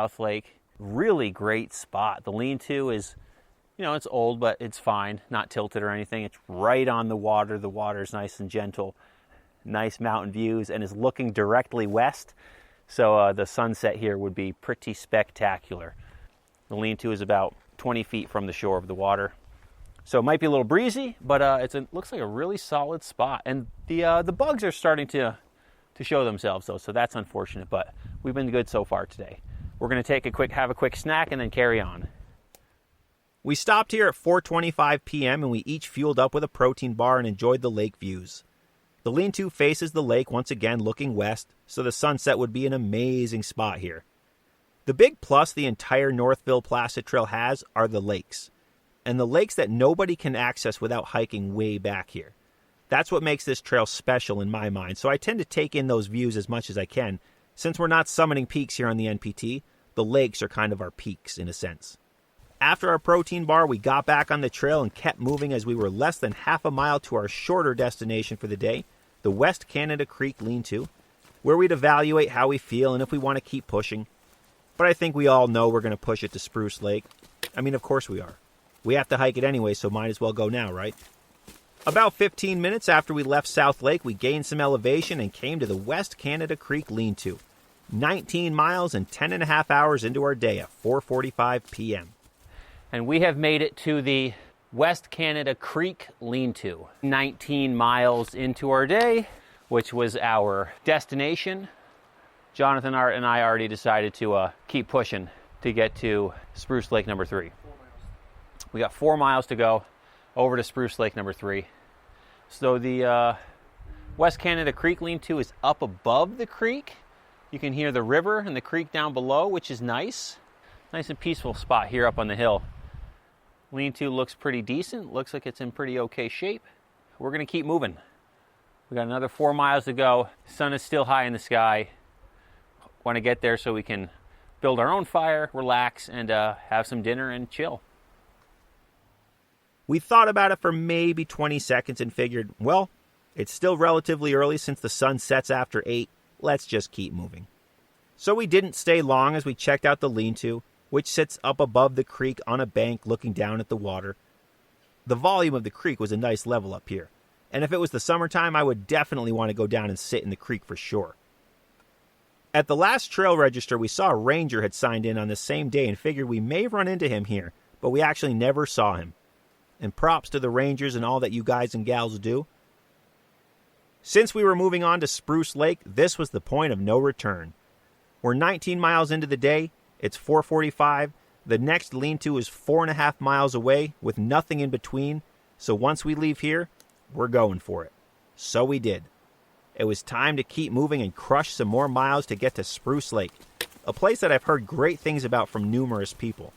South Lake. Really great spot. The lean-to is, you know, it's old, but it's fine. Not tilted or anything. It's right on the water. The water's nice and gentle. Nice mountain views, and is looking directly west. So the sunset here would be pretty spectacular. The lean-to is about 20 feet from the shore of the water. So it might be a little breezy, but it looks like a really solid spot. And the bugs are starting to show themselves, though, so that's unfortunate, but we've been good so far today. We're going to have a quick snack and then carry on. We stopped here at 4:25 p.m. and we each fueled up with a protein bar and enjoyed the lake views. The lean-to faces the lake once again looking west, so the sunset would be an amazing spot here. The big plus the entire Northville-Placid trail has are the lakes, and the lakes that nobody can access without hiking way back here. That's what makes this trail special in my mind, so I tend to take in those views as much as I can. Since we're not summiting peaks here on the NPT, the lakes are kind of our peaks in a sense. After our protein bar, we got back on the trail and kept moving as we were less than half a mile to our shorter destination for the day, the West Canada Creek Lean-to, where we'd evaluate how we feel and if we want to keep pushing. But I think we all know we're going to push it to Spruce Lake. I mean, of course we are. We have to hike it anyway, so might as well go now, right? About 15 minutes after we left South Lake, we gained some elevation and came to the West Canada Creek Lean-to. 19 miles and 10 and a half hours into our day at 4:45 p.m. And we have made it to the West Canada Creek Lean-to. 19 miles into our day, which was our destination. Jonathan and I already decided to keep pushing to get to Spruce Lake number 3. We got 4 miles to go over to Spruce Lake number 3. So the West Canada Creek Lean-to is up above the creek. You can hear the river and the creek down below, which is nice. Nice and peaceful spot here up on the hill. Lean-to looks pretty decent. Looks like it's in pretty okay shape. We're going to keep moving. We got another 4 miles to go. Sun is still high in the sky. Want to get there so we can build our own fire, relax, and have some dinner and chill. We thought about it for maybe 20 seconds and figured, well, it's still relatively early since the sun sets after 8. Let's just keep moving. So we didn't stay long as we checked out the lean-to, which sits up above the creek on a bank looking down at the water. The volume of the creek was a nice level up here, and if it was the summertime, I would definitely want to go down and sit in the creek for sure. At the last trail register, we saw a ranger had signed in on the same day and figured we may run into him here, but we actually never saw him. And props to the rangers and all that you guys and gals do. Since we were moving on to Spruce Lake, this was the point of no return. We're 19 miles into the day. It's 4:45. The next lean-to is 4.5 miles away with nothing in between. So once we leave here, we're going for it. So we did. It was time to keep moving and crush some more miles to get to Spruce Lake, a place that I've heard great things about from numerous people.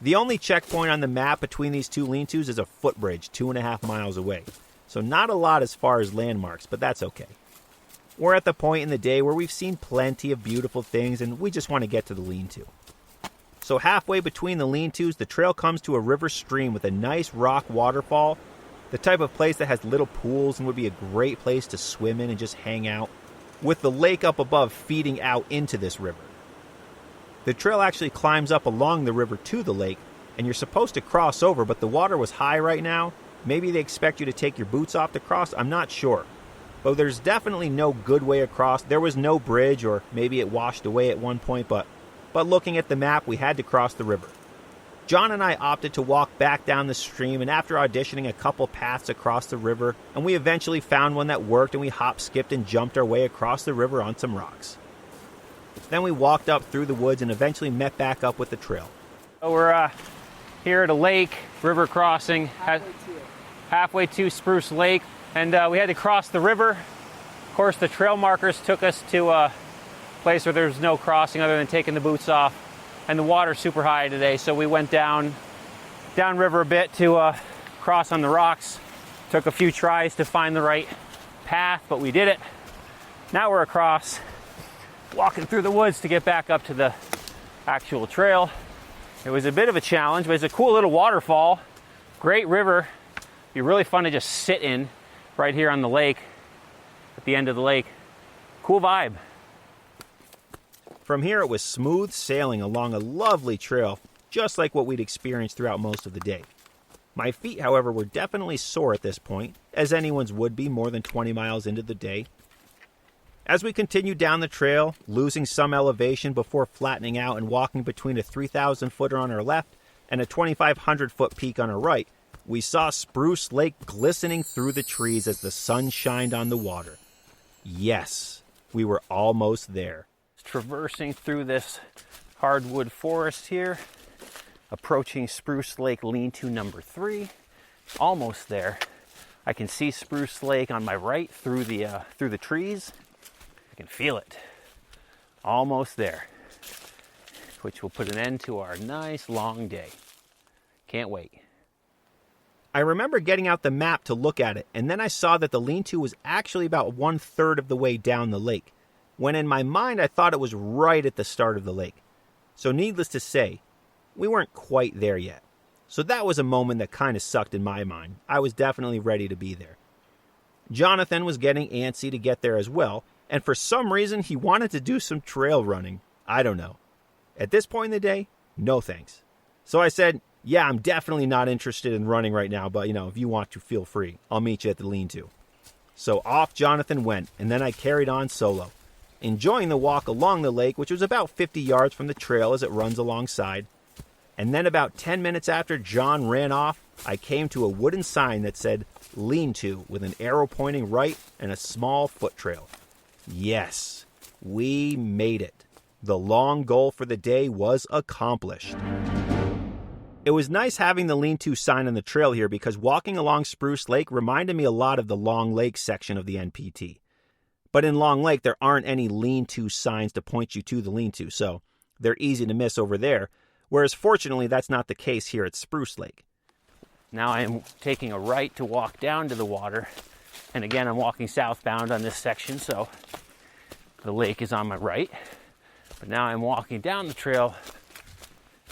The only checkpoint on the map between these two lean-tos is a footbridge 2.5 miles away. So not a lot as far as landmarks, but that's okay. We're at the point in the day where we've seen plenty of beautiful things and we just want to get to the lean-to. So halfway between the lean-tos, the trail comes to a river stream with a nice rock waterfall, the type of place that has little pools and would be a great place to swim in and just hang out, with the lake up above feeding out into this river. The trail actually climbs up along the river to the lake, and you're supposed to cross over, but the water was high right now. Maybe they expect you to take your boots off to cross, I'm not sure. But there's definitely no good way across. There was no bridge, or maybe it washed away at one point, but looking at the map, we had to cross the river. John and I opted to walk back down the stream, and after auditioning a couple paths across the river, and we eventually found one that worked, and we hop, skipped, and jumped our way across the river on some rocks. Then we walked up through the woods and eventually met back up with the trail. So we're here at a lake, river crossing, halfway to Spruce Lake, and we had to cross the river. Of course, the trail markers took us to a place where there's no crossing other than taking the boots off, and the water's super high today, so we went downriver a bit to cross on the rocks. Took a few tries to find the right path, but we did it. Now we're across, walking through the woods to get back up to the actual trail. It was a bit of a challenge, but it's a cool little waterfall. Great river. Be really fun to just sit in right here on the lake, at the end of the lake. Cool vibe. From here, it was smooth sailing along a lovely trail, just like what we'd experienced throughout most of the day. My feet, however, were definitely sore at this point, as anyone's would be more than 20 miles into the day. As we continued down the trail, losing some elevation before flattening out and walking between a 3,000-footer on our left and a 2,500-foot peak on our right, we saw Spruce Lake glistening through the trees as the sun shined on the water. Yes, we were almost there. Traversing through this hardwood forest here, approaching Spruce Lake lean-to number 3. Almost there. I can see Spruce Lake on my right through the trees. I can feel it. Almost there. Which will put an end to our nice long day. Can't wait. I remember getting out the map to look at it, and then I saw that the lean-to was actually about 1/3 of the way down the lake, when in my mind I thought it was right at the start of the lake. So needless to say, we weren't quite there yet. So that was a moment that kind of sucked in my mind. I was definitely ready to be there. Jonathan was getting antsy to get there as well, and for some reason he wanted to do some trail running. I don't know. At this point in the day, no thanks. So I said, yeah, I'm definitely not interested in running right now, but if you want to, feel free. I'll meet you at the lean-to. So off Jonathan went, and then I carried on solo, enjoying the walk along the lake, which was about 50 yards from the trail as it runs alongside. And then about 10 minutes after John ran off, I came to a wooden sign that said lean-to with an arrow pointing right and a small foot trail. Yes, we made it. The long goal for the day was accomplished. It was nice having the lean-to sign on the trail here because walking along Spruce Lake reminded me a lot of the Long Lake section of the NPT. But in Long Lake, there aren't any lean-to signs to point you to the lean-to, so they're easy to miss over there, whereas fortunately that's not the case here at Spruce Lake. Now I am taking a right to walk down to the water, and again I'm walking southbound on this section, so the lake is on my right. But now I'm walking down the trail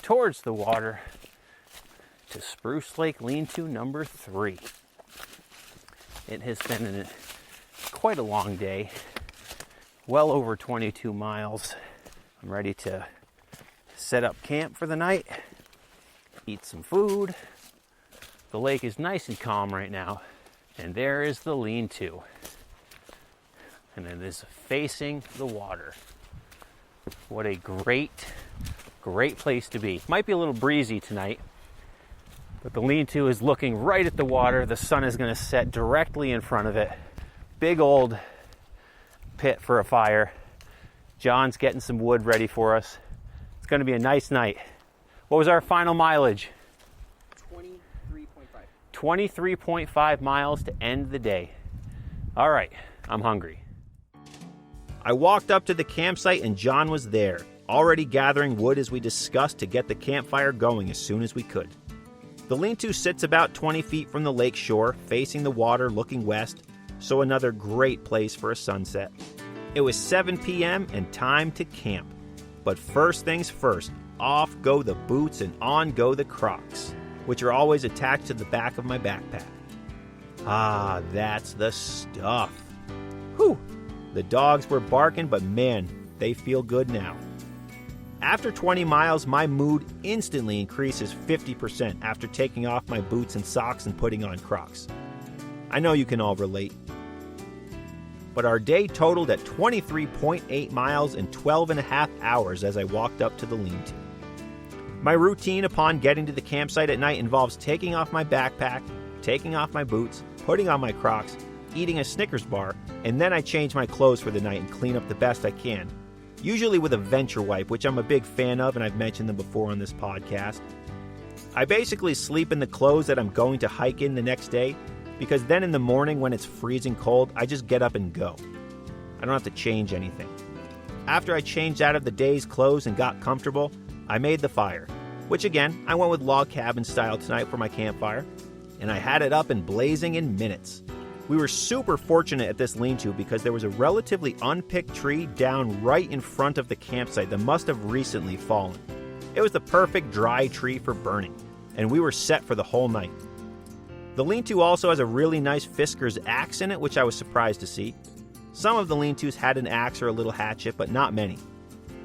towards the water to Spruce Lake lean-to number 3. It has been quite a long day, well over 22 miles. I'm ready to set up camp for the night, eat some food. The lake is nice and calm right now, and there is the lean-to, and it is facing the water. What a great place to be. Might be a little breezy tonight, but the lean-to is looking right at the water. The sun is going to set directly in front of it. Big old pit for a fire. John's getting some wood ready for us. It's going to be a nice night. What was our final mileage? 23.5 miles to end the day. All right, I'm hungry. I walked up to the campsite and John was there, already gathering wood as we discussed to get the campfire going as soon as we could. The lean-to sits about 20 feet from the lake shore, facing the water looking west, so another great place for a sunset. It was 7 p.m. and time to camp. But first things first, off go the boots and on go the Crocs, which are always attached to the back of my backpack. Ah, that's the stuff. Whew! The dogs were barking, but man, they feel good now. After 20 miles, my mood instantly increases 50% after taking off my boots and socks and putting on Crocs. I know you can all relate. But our day totaled at 23.8 miles and 12.5 hours as I walked up to the lean-to. My routine upon getting to the campsite at night involves taking off my backpack, taking off my boots, putting on my Crocs, eating a Snickers bar, and then I change my clothes for the night and clean up the best I can. Usually with a Venture wipe, which I'm a big fan of and I've mentioned them before on this podcast. I basically sleep in the clothes that I'm going to hike in the next day, because then in the morning when it's freezing cold, I just get up and go. I don't have to change anything. After I changed out of the day's clothes and got comfortable, I made the fire, which again, I went with log cabin style tonight for my campfire, and I had it up and blazing in minutes. We were super fortunate at this lean-to because there was a relatively unpicked tree down right in front of the campsite that must have recently fallen. It was the perfect dry tree for burning, and we were set for the whole night. The lean-to also has a really nice Fisker's axe in it, which I was surprised to see. Some of the lean-tos had an axe or a little hatchet, but not many.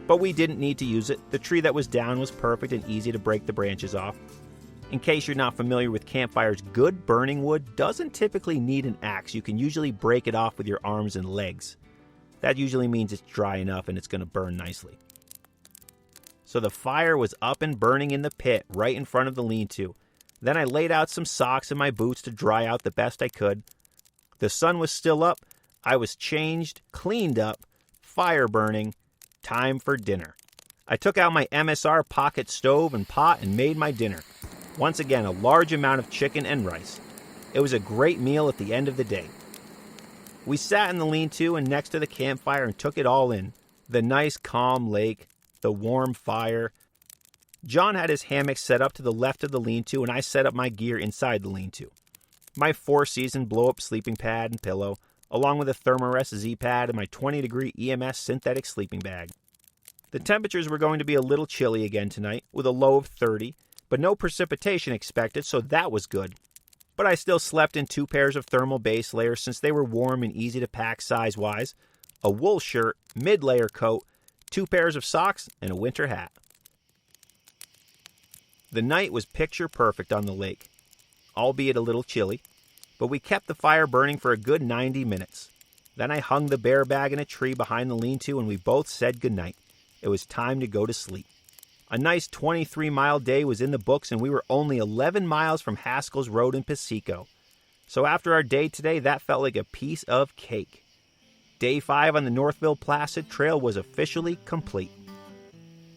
But we didn't need to use it. The tree that was down was perfect and easy to break the branches off. In case you're not familiar with campfires, good burning wood doesn't typically need an axe. You can usually break it off with your arms and legs. That usually means it's dry enough and it's going to burn nicely. So the fire was up and burning in the pit right in front of the lean-to. Then I laid out some socks and my boots to dry out the best I could. The sun was still up. I was changed, cleaned up, fire burning. Time for dinner. I took out my MSR pocket stove and pot and made my dinner. Once again, a large amount of chicken and rice. It was a great meal at the end of the day. We sat in the lean-to and next to the campfire and took it all in. The nice calm lake, the warm fire. John had his hammock set up to the left of the lean-to and I set up my gear inside the lean-to. My 4-season blow-up sleeping pad and pillow, along with a Thermarest Z-Pad and my 20-degree EMS synthetic sleeping bag. The temperatures were going to be a little chilly again tonight, with a low of 30, but no precipitation expected, so that was good. But I still slept in 2 pairs of thermal base layers since they were warm and easy to pack size-wise, a wool shirt, mid-layer coat, 2 pairs of socks, and a winter hat. The night was picture perfect on the lake, albeit a little chilly. But we kept the fire burning for a good 90 minutes. Then I hung the bear bag in a tree behind the lean-to and we both said goodnight. It was time to go to sleep. A nice 23-mile day was in the books and we were only 11 miles from Haskell's Road in Piseco. So after our day today, that felt like a piece of cake. Day 5 on the Northville-Placid Trail was officially complete.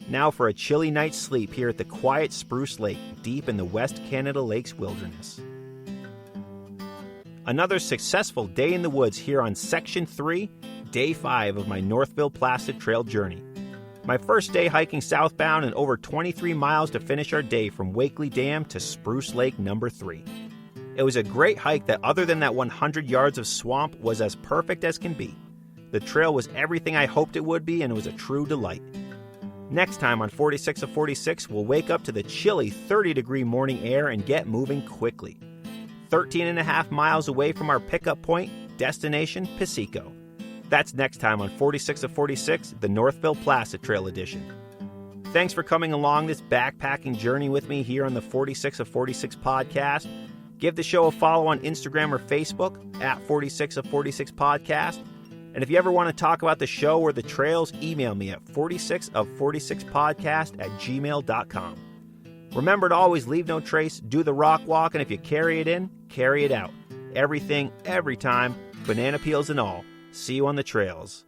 Now for a chilly night's sleep here at the quiet Spruce Lake, deep in the West Canada Lakes wilderness. Another successful day in the woods here on Section 3, Day 5 of my Northville-Placid Trail journey. My first day hiking southbound and over 23 miles to finish our day from Wakely Dam to Spruce Lake number 3. It was a great hike that, other than that 100 yards of swamp, was as perfect as can be. The trail was everything I hoped it would be and it was a true delight. Next time on 46 of 46, we'll wake up to the chilly 30-degree morning air and get moving quickly. 13.5 miles away from our pickup point, destination Piseco. That's next time on 46 of 46, the Northville-Placid Trail edition. Thanks for coming along this backpacking journey with me here on the 46 of 46 podcast. Give the show a follow on Instagram or Facebook at 46 of 46 podcast. And if you ever want to talk about the show or the trails, email me at 46of46podcast@gmail.com. Remember to always leave no trace, do the rock walk, and if you carry it in, carry it out. Everything, every time, banana peels and all. See you on the trails.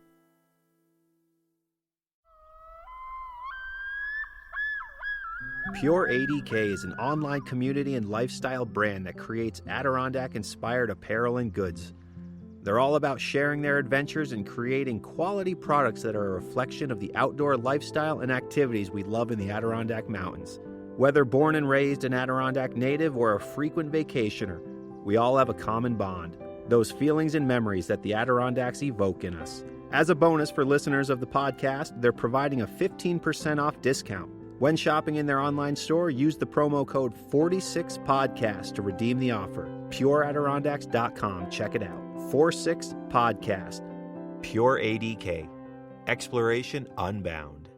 Pure ADK is an online community and lifestyle brand that creates Adirondack-inspired apparel and goods. They're all about sharing their adventures and creating quality products that are a reflection of the outdoor lifestyle and activities we love in the Adirondack Mountains. Whether born and raised an Adirondack native or a frequent vacationer, we all have a common bond, those feelings and memories that the Adirondacks evoke in us. As a bonus for listeners of the podcast, they're providing a 15% off discount. When shopping in their online store, use the promo code 46podcast to redeem the offer. PureAdirondacks.com. Check it out. 46podcast. Pure ADK. Exploration Unbound.